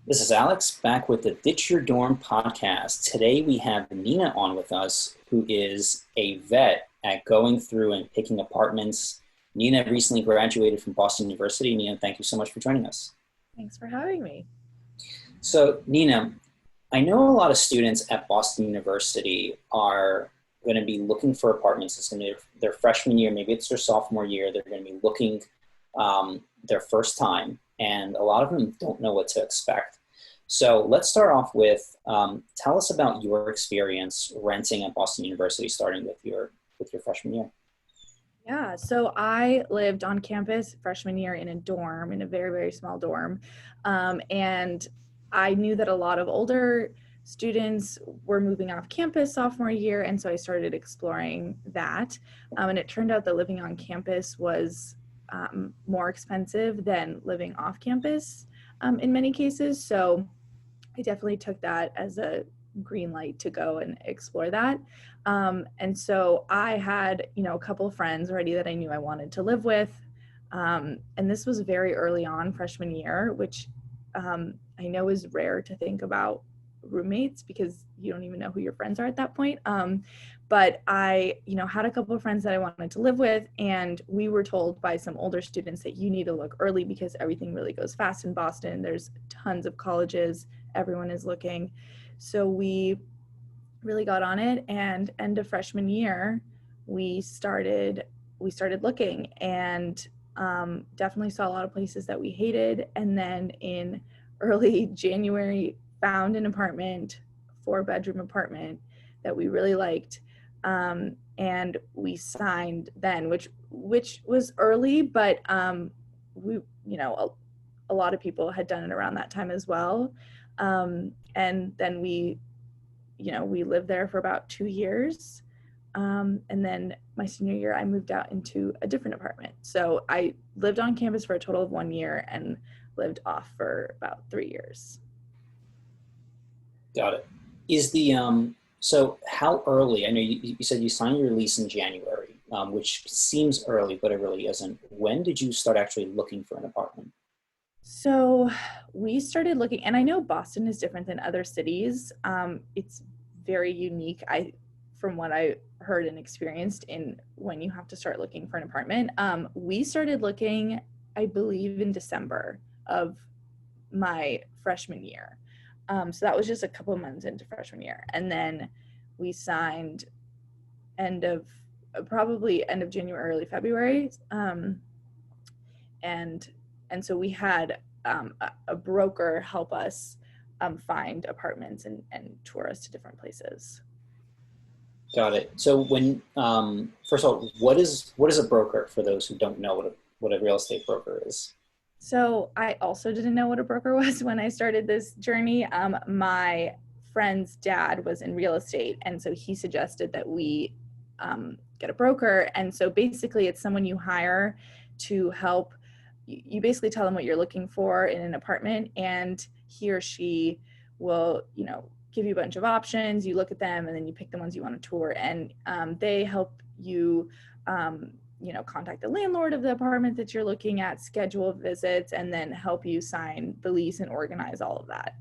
This is Alex back with the Ditch Your Dorm podcast. Today we have Nina on with us, who is a vet at going through and picking apartments. Nina recently graduated from Boston University. Nina, thank you so much for joining us. Thanks for having me. So, Nina, I know a lot of students at Boston University are going to be looking for apartments. It's going to be their freshman year, maybe it's their sophomore year. They're going to be looking their first time, and a lot of them don't know what to expect. So let's start off with, tell us about your experience renting at Boston University, starting with your freshman year. Yeah, so I lived on campus freshman year in a dorm, in a very, very small dorm. And I knew that a lot of older students were moving off campus sophomore year, and so I started exploring that. And it turned out that living on campus was more expensive than living off campus in many cases. So I definitely took that as a green light to go and explore that. And so I had, a couple of friends already that I knew I wanted to live with. And this was very early on freshman year, which I know is rare to think about roommates because you don't even know who your friends are at that point. But I, had a couple of friends that I wanted to live with, and we were told by some older students that you need to look early because everything really goes fast in Boston. There's tons of colleges, everyone is looking. So we really got on it, and end of freshman year, we started looking, and definitely saw a lot of places that we hated. And then in early January, found an apartment, 4-bedroom apartment that we really liked. And we signed then, which was early, but we, a lot of people had done it around that time as well. And then we lived there for about 2 years. And then my senior year, I moved out into a different apartment. So I lived on campus for a total of 1 year and lived off for about 3 years. Got it. Is the, so how early, I know you said you signed your lease in January, which seems early, but it really isn't. When did you start actually looking for an apartment? So we started looking, and I know Boston is different than other cities. It's very unique, from what I heard and experienced in when you have to start looking for an apartment. We started looking, I believe, in December of my freshman year. So that was just a couple of months into freshman year. And then we signed probably end of January, early February. And so we had a broker help us find apartments and tour us to different places. Got it. So when, first of all, what is a broker for those who don't know what a real estate broker is? So I also didn't know what a broker was when I started this journey. My friend's dad was in real estate, and so he suggested that we get a broker. And so basically it's someone you hire to help. You basically tell them what you're looking for in an apartment, and he or she will, give you a bunch of options. You look at them, and then you pick the ones you want to tour, and they help you contact the landlord of the apartment that you're looking at, schedule visits, and then help you sign the lease and organize all of that.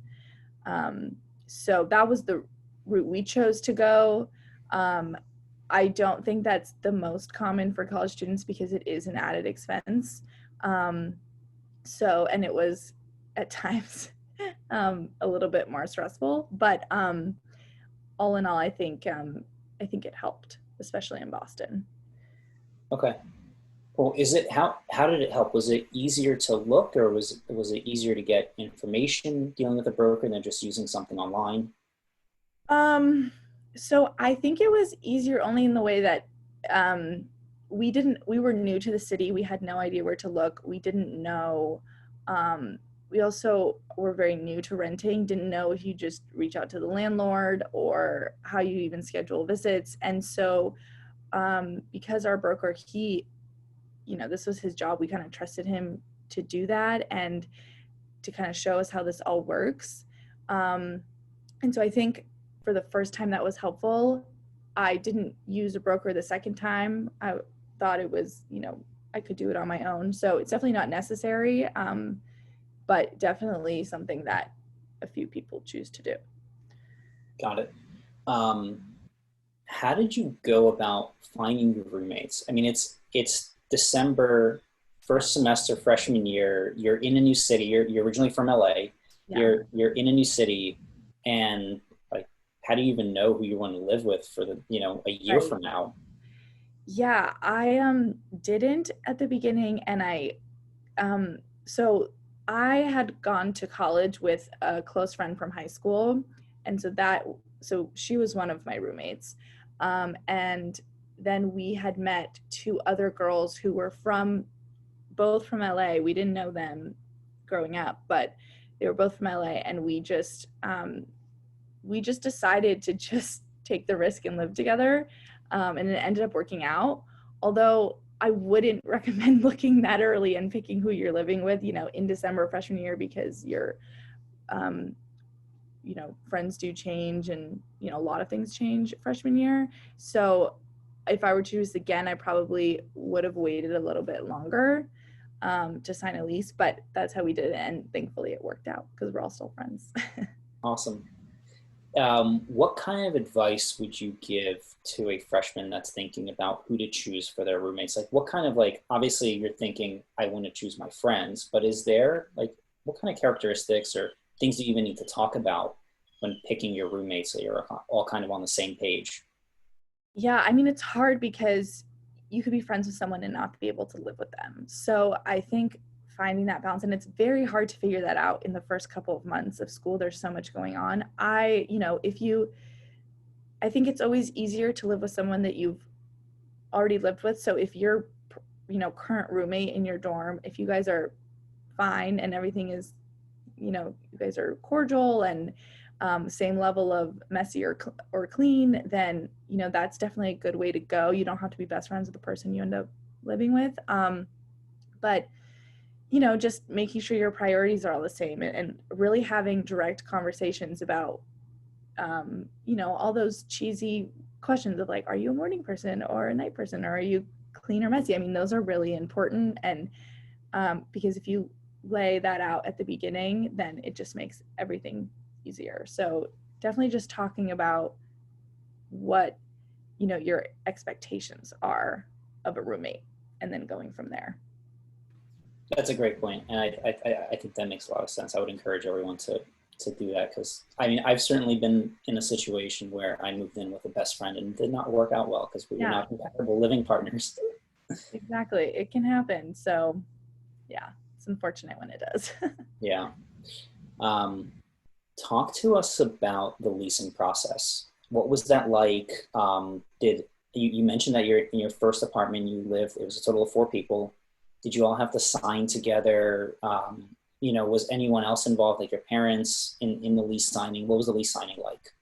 So that was the route we chose to go. I don't think that's the most common for college students because it is an added expense. And it was at times a little bit more stressful, but all in all, I think it helped, especially in Boston. Okay. Well, how did it help? Was it easier to look, or was it easier to get information dealing with a broker than just using something online? So I think it was easier only in the way that we were new to the city. We had no idea where to look. We didn't know, we also were very new to renting, didn't know if you just reach out to the landlord or how you even schedule visits. And so because our broker, this was his job, we kind of trusted him to do that and to kind of show us how this all works. And so I think for the first time that was helpful. I didn't use a broker the second time. I thought it was, I could do it on my own. So it's definitely not necessary, but definitely something that a few people choose to do. Got it. Um, how did you go about finding your roommates? I mean, it's December, first semester freshman year. You're in a new city. You're originally from LA. Yeah. You're in a new city, and like, how do you even know who you want to live with for the a year Right. from now? Yeah, I didn't at the beginning, and so I had gone to college with a close friend from high school, and so she was one of my roommates. And then we had met two other girls who were both from LA. We didn't know them growing up, but they were both from LA, and we just decided to just take the risk and live together. And it ended up working out. Although I wouldn't recommend looking that early and picking who you're living with, in December freshman year, because um, friends do change, and, a lot of things change freshman year. So if I were to choose again, I probably would have waited a little bit longer to sign a lease, but that's how we did it. And thankfully it worked out because we're all still friends. Awesome. What kind of advice would you give to a freshman that's thinking about who to choose for their roommates? Like, what kind of, like, obviously you're thinking, I want to choose my friends, but is there, like, what kind of characteristics or things do you even need to talk about when picking your roommates so you're all kind of on the same page? Yeah, I mean, it's hard because you could be friends with someone and not be able to live with them. So I think finding that balance, and it's very hard to figure that out in the first couple of months of school. There's so much going on. I think it's always easier to live with someone that you've already lived with. So if your, current roommate in your dorm, if you guys are fine and everything is, you guys are cordial and same level of messy or clean, then, that's definitely a good way to go. You don't have to be best friends with the person you end up living with. But, just making sure your priorities are all the same, and really having direct conversations about, all those cheesy questions of like, are you a morning person or a night person, or are you clean or messy? I mean, those are really important. And because if you lay that out at the beginning, then it just makes everything easier. So definitely just talking about what, your expectations are of a roommate, and then going from there. That's a great point, and I think that makes a lot of sense. I would encourage everyone to do that because I mean I've certainly been in a situation where I moved in with a best friend and it did not work out well because we were Yeah, not compatible living partners. exactly. It can happen. So yeah, it's unfortunate when it does. Yeah. Um, talk to us about the leasing process. What was that like? Did you mentioned that you're in your first apartment you lived? It was a total of four people. Did you all have to sign together? Was anyone else involved, like your parents, in the lease signing? What was the lease signing like?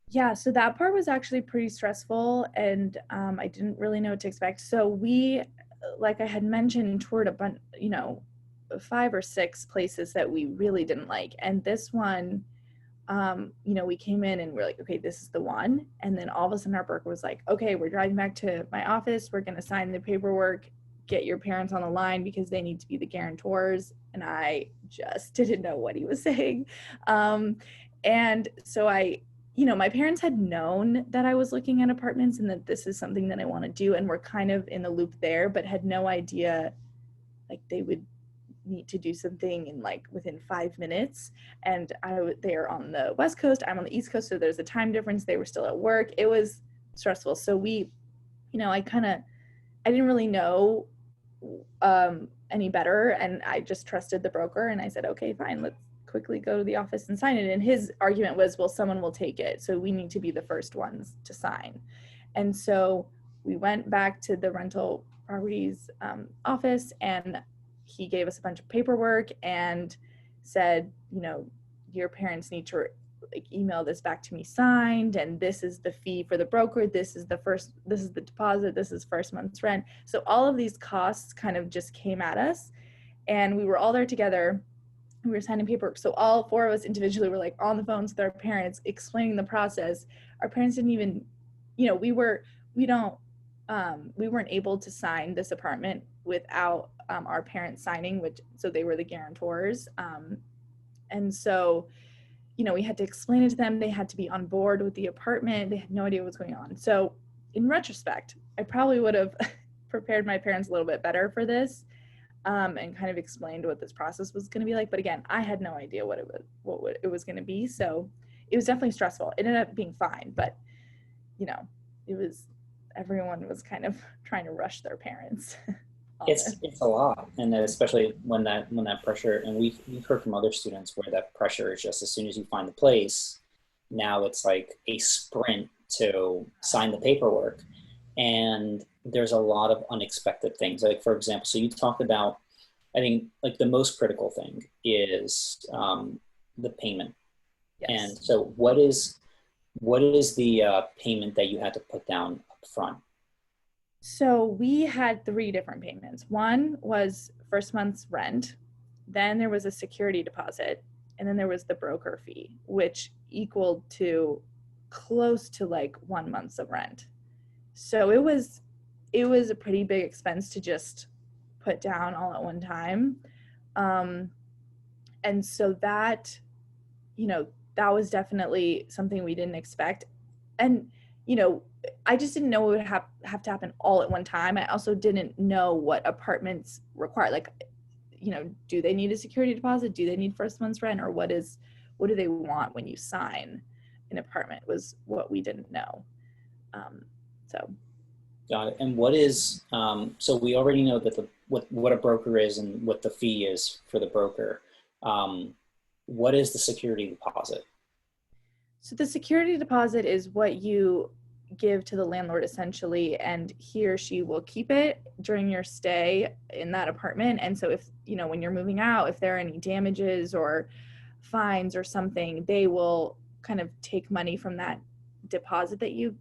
Yeah, so that part was actually pretty stressful, and I didn't really know what to expect. So we, like I had mentioned, toured a bunch, 5 or 6 places that we really didn't like, and this one, we came in and we're like, okay, this is the one. And then all of a sudden our broker was like, okay, we're driving back to my office. We're going to sign the paperwork, get your parents on the line because they need to be the guarantors. And I just didn't know what he was saying. And so my parents had known that I was looking at apartments and that this is something that I want to do. And we're kind of in the loop there, but had no idea like they would need to do something in like within 5 minutes. And they're on the West Coast, I'm on the East Coast, so there's a time difference. They were still at work. It was stressful. So I didn't really know any better, and I just trusted the broker, and I said, okay, fine, let's quickly go to the office and sign it. And his argument was, well, someone will take it, so we need to be the first ones to sign. And so we went back to the rental properties office, and he gave us a bunch of paperwork and said, your parents need to like email this back to me signed, and this is the fee for the broker, this is the deposit, this is first month's rent. So all of these costs kind of just came at us, and we were all there together. We were signing paperwork, so all four of us individually were like on the phones with our parents explaining the process. Our parents didn't even, we weren't able to sign this apartment without our parents signing, which so they were the guarantors. And so we had to explain it to them. They had to be on board with the apartment. They had no idea what's going on. So in retrospect, I probably would have prepared my parents a little bit better for this, and kind of explained what this process was going to be like. But again, I had no idea what it was going to be. So it was definitely stressful. It ended up being fine, but it was, everyone was kind of trying to rush their parents on this. It's a lot, and then especially when that pressure, and we've heard from other students where that pressure is just as soon as you find the place, now it's like a sprint to sign the paperwork, and there's a lot of unexpected things. Like for example, so you talked about, I think like the most critical thing is the payment, and Yes. so what is the payment that you had to put down up front? So we had three different payments. One was first month's rent, then there was a security deposit, and then there was the broker fee, which equaled to close to like 1 month's of rent. So it was a pretty big expense to just put down all at one time. Um, and so that was definitely something we didn't expect. And, I just didn't know it would have to happen all at one time. I also didn't know what apartments require. Like, do they need a security deposit? Do they need first month's rent? Or what do they want when you sign an apartment was what we didn't know. So Got it. And what is, so we already know that what a broker is and what the fee is for the broker. What is the security deposit? So the security deposit is what you give to the landlord essentially, and he or she will keep it during your stay in that apartment. And so if, when you're moving out, if there are any damages or fines or something, they will kind of take money from that deposit that you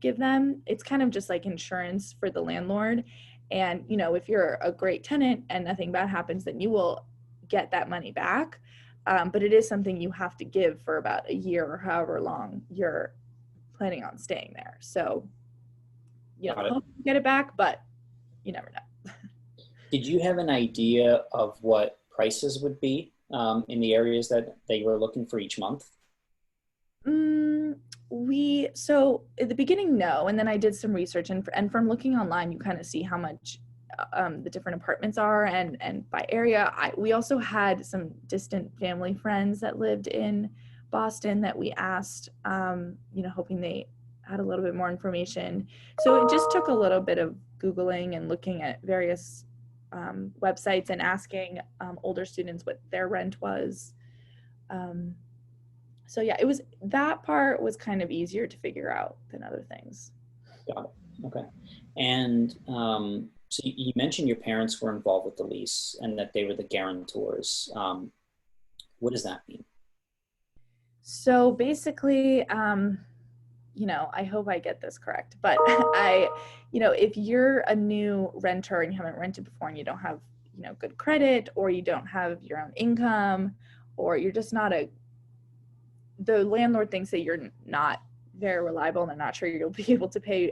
give them. It's kind of just like insurance for the landlord. And, if you're a great tenant and nothing bad happens, then you will get that money back. But it is something you have to give for about a year or however long you're planning on staying there. So, Got it. hope you get it back, but you never know. Did you have an idea of what prices would be in the areas that you were looking for each month? So at the beginning, no, and then I did some research, and from looking online, you kind of see how much the different apartments are, and by area. We also had some distant family friends that lived in Boston that we asked, hoping they had a little bit more information. So it just took a little bit of Googling and looking at various websites and asking older students what their rent was. So yeah, that part was kind of easier to figure out than other things. Got it. Okay. And so you mentioned your parents were involved with the lease and that they were the guarantors. What does that mean? So basically, I hope I get this correct, but if you're a new renter and you haven't rented before and you don't have, good credit, or you don't have your own income, or you're just not the landlord thinks that you're not very reliable and they're not sure you'll be able to pay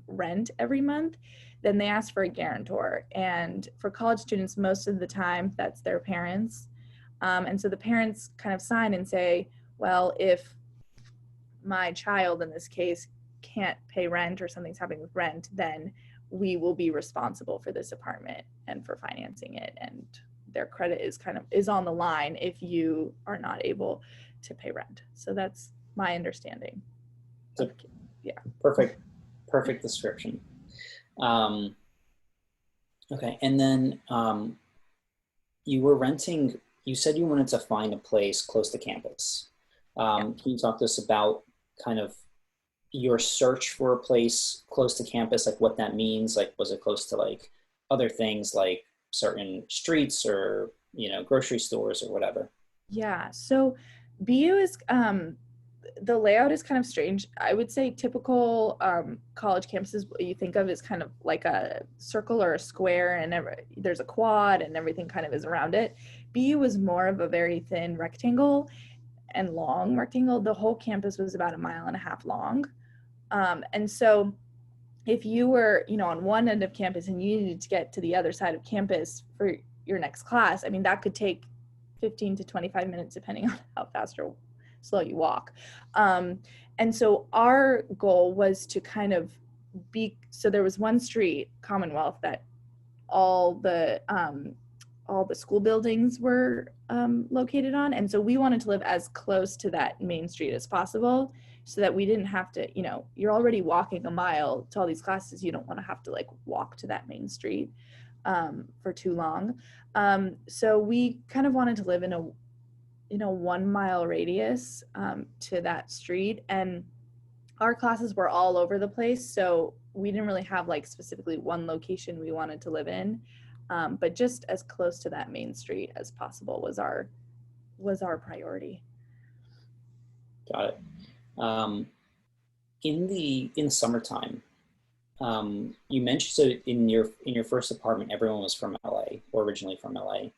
rent every month, then they ask for a guarantor. And for college students, most of the time, that's their parents. And so the parents kind of sign and say, well, if my child in this case can't pay rent or something's happening with rent, then we will be responsible for this apartment and for financing it. And their credit is on the line if you are not able to pay rent. So that's my understanding. So, yeah. Perfect description. Okay. And then you said you wanted to find a place close to campus. Can you talk to us about kind of your search for a place close to campus, like what that means? Like, was it close to like other things like certain streets or, grocery stores or whatever? Yeah. So BU is, the layout is kind of strange. I would say typical college campuses, what you think of is kind of like a circle or a square, and there's a quad and everything kind of is around it. BU was more of a very thin rectangle and long rectangle. The whole campus was about 1.5 miles long. And so if you were, on one end of campus and you needed to get to the other side of campus for your next class, I mean, that could take 15 to 25 minutes, depending on how fast or slow you walk. And so our goal was to kind of so there was one street, Commonwealth, that all the school buildings were located on. And so we wanted to live as close to that main street as possible so that we didn't have to, you're already walking a mile to all these classes. You don't want to have to like walk to that main street for too long. So we kind of wanted to live in a 1 mile radius to that street. And our classes were all over the place. So we didn't really have like specifically one location we wanted to live in. But just as close to that main street as possible was our priority. Got it. In the summertime, you mentioned, so in your first apartment, everyone was from LA, or originally from LA.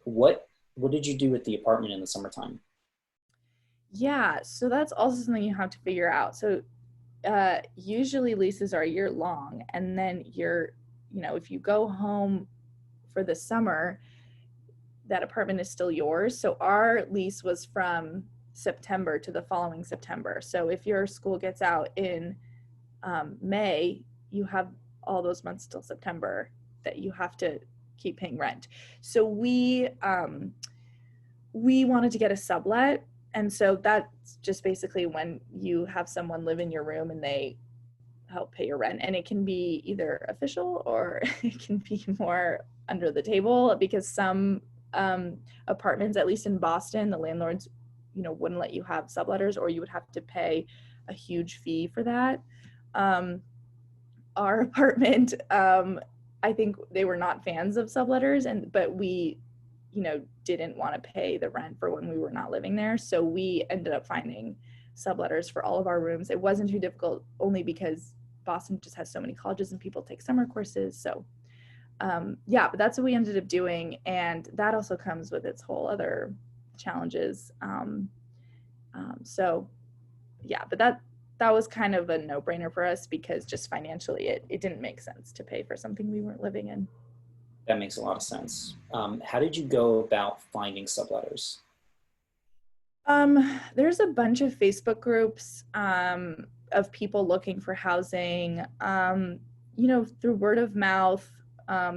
What did you do with the apartment in the summertime? Yeah, so that's also something you have to figure out. So usually leases are a year long, and then if you go home for the summer, that apartment is still yours. So our lease was from September to the following September. So if your school gets out in May, you have all those months till September that you have to keep paying rent. So we wanted to get a sublet. And so that's just basically when you have someone live in your room and they help pay your rent. And it can be either official or it can be more under the table, because some apartments, at least in Boston, the landlords, wouldn't let you have subletters, or you would have to pay a huge fee for that. Our apartment, I think they were not fans of subletters, but we didn't want to pay the rent for when we were not living there. So we ended up finding subletters for all of our rooms. It wasn't too difficult, only because Boston just has so many colleges and people take summer courses. So but that's what we ended up doing. And that also comes with its whole other challenges. But that was kind of a no-brainer for us, because just financially it didn't make sense to pay for something we weren't living in. That makes a lot of sense. How did you go about finding subletters? There's a bunch of Facebook groups of people looking for housing, through word of mouth,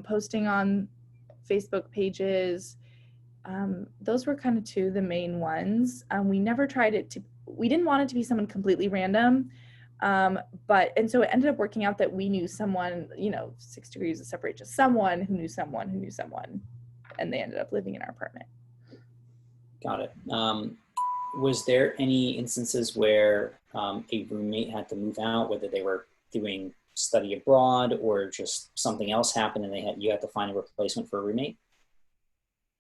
posting on Facebook pages. Those were kind of two of the main ones. We never tried we didn't want it to be someone completely random. And so it ended up working out that we knew someone, 6 degrees of separation, someone who knew someone who knew someone, and they ended up living in our apartment. Got it. Was there any instances where a roommate had to move out, whether they were doing study abroad or just something else happened and you had to find a replacement for a roommate?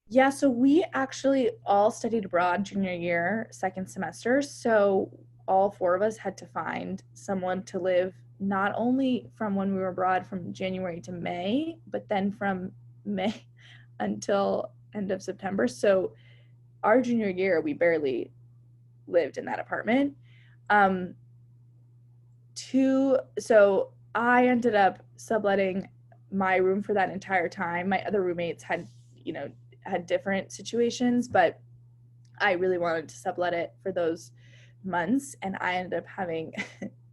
Yeah, so we actually all studied abroad junior year, second semester. So all 4 of us had to find someone to live, not only from when we were abroad from January to May, but then from May until end of September. So our junior year, we barely lived in that apartment. So I ended up subletting my room for that entire time. My other roommates had different situations, but I really wanted to sublet it for those months, and I ended up having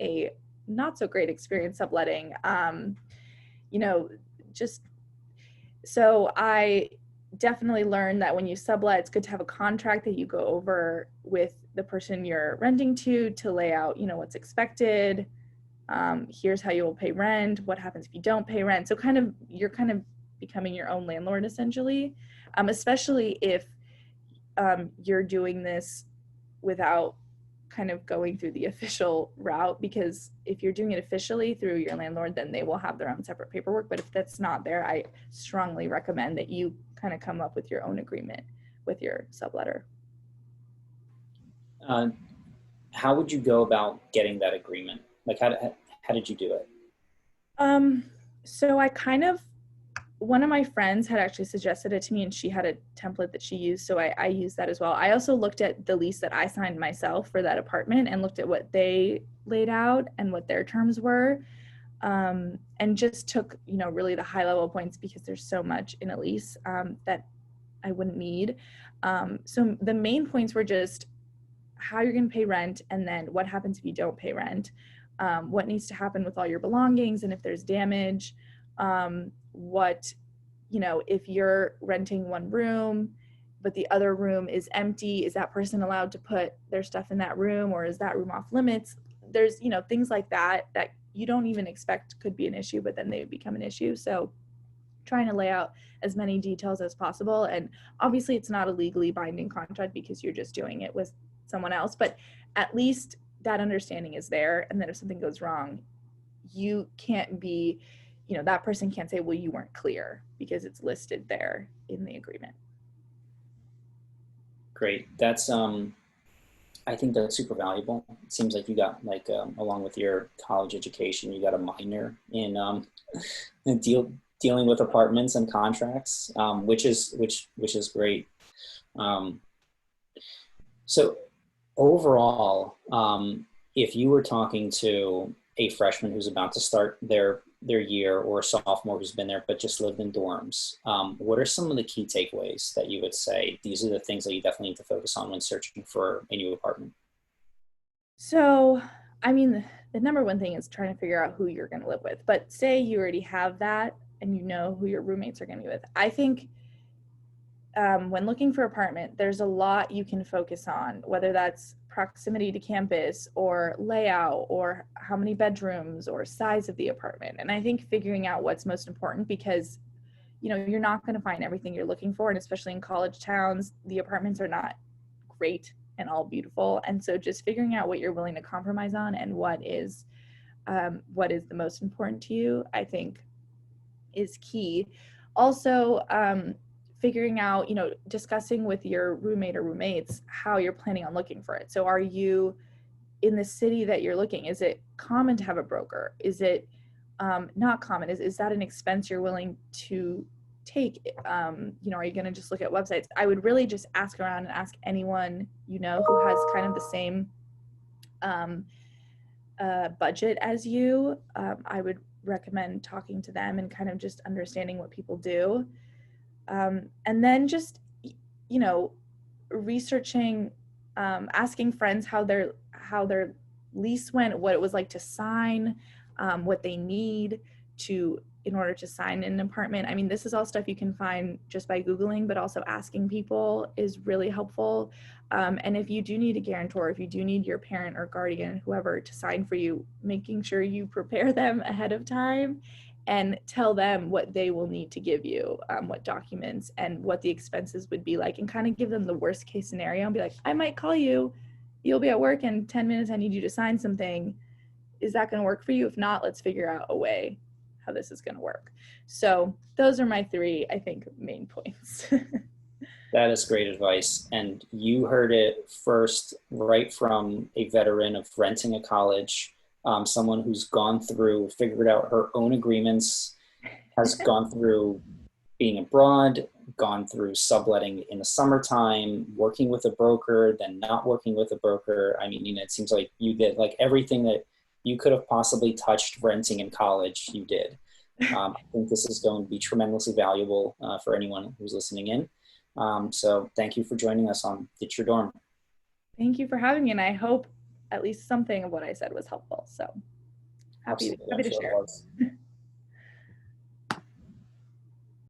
a not so great experience subletting. So I definitely learned that when you sublet, it's good to have a contract that you go over with the person you're renting to lay out, what's expected. Here's how you will pay rent. What happens if you don't pay rent? So you're kind of becoming your own landlord, essentially, especially if you're doing this without kind of going through the official route, because if you're doing it officially through your landlord, then they will have their own separate paperwork. But if that's not there, I strongly recommend that you kind of come up with your own agreement with your subletter. How would you go about getting that agreement? Like, how did you do it? So one of my friends had actually suggested it to me, and she had a template that she used. So I used that as well. I also looked at the lease that I signed myself for that apartment and looked at what they laid out and what their terms were. And just took, really the high level points, because there's so much in a lease that I wouldn't need. So the main points were just how you're going to pay rent, and then what happens if you don't pay rent, what needs to happen with all your belongings, and if there's damage, what, if you're renting one room but the other room is empty, is that person allowed to put their stuff in that room, or is that room off limits? There's, things like that that you don't even expect could be an issue, but then they become an issue. So trying to lay out as many details as possible. And obviously it's not a legally binding contract because you're just doing it with someone else, but at least that understanding is there. And then if something goes wrong, you can't be, that person can't say, well, you weren't clear, because it's listed there in the agreement. Great. That's I think that's super valuable. It seems like you got like along with your college education, you got a minor in dealing with apartments and contracts, which is great. Um, so overall, if you were talking to a freshman who's about to start their year, or a sophomore who's been there but just lived in dorms, what are some of the key takeaways that you would say these are the things that you definitely need to focus on when searching for a new apartment? So, I mean, the number one thing is trying to figure out who you're going to live with. But say you already have that and you know who your roommates are going to be with. I think when looking for apartment, there's a lot you can focus on, whether that's proximity to campus or layout or how many bedrooms or size of the apartment. And I think figuring out what's most important, because you're not going to find everything you're looking for, and especially in college towns, the apartments are not great and all beautiful. And so just figuring out what you're willing to compromise on and what is the most important to you, I think is key. Also, figuring out, discussing with your roommate or roommates how you're planning on looking for it. So are you in the city that you're looking? Is it common to have a broker? Is it not common? Is that an expense you're willing to take? Are you going to just look at websites? I would really just ask around and ask anyone who has kind of the same budget as you. I would recommend talking to them and kind of just understanding what people do. And then just, researching, asking friends how their lease went, what it was like to sign, what they need in order to sign in an apartment. I mean, this is all stuff you can find just by Googling, but also asking people is really helpful. And if you do need a guarantor, if you do need your parent or guardian, whoever, to sign for you, making sure you prepare them ahead of time and tell them what they will need to give you, what documents and what the expenses would be like, and kind of give them the worst case scenario and be like, I might call you, you'll be at work in 10 minutes, I need you to sign something. Is that going to work for you? If not, let's figure out a way how this is going to work. So those are my three, I think, main points. That is great advice. And you heard it first right from a veteran of renting a college, someone who's gone through, figured out her own agreements, has gone through being abroad, gone through subletting in the summertime, working with a broker, then not working with a broker. I mean, it seems like you did like everything that you could have possibly touched renting in college, you did. I think this is going to be tremendously valuable for anyone who's listening in. So thank you for joining us on Ditch Your Dorm. Thank you for having me, and I hope at least something of what I said was helpful. So happy to share.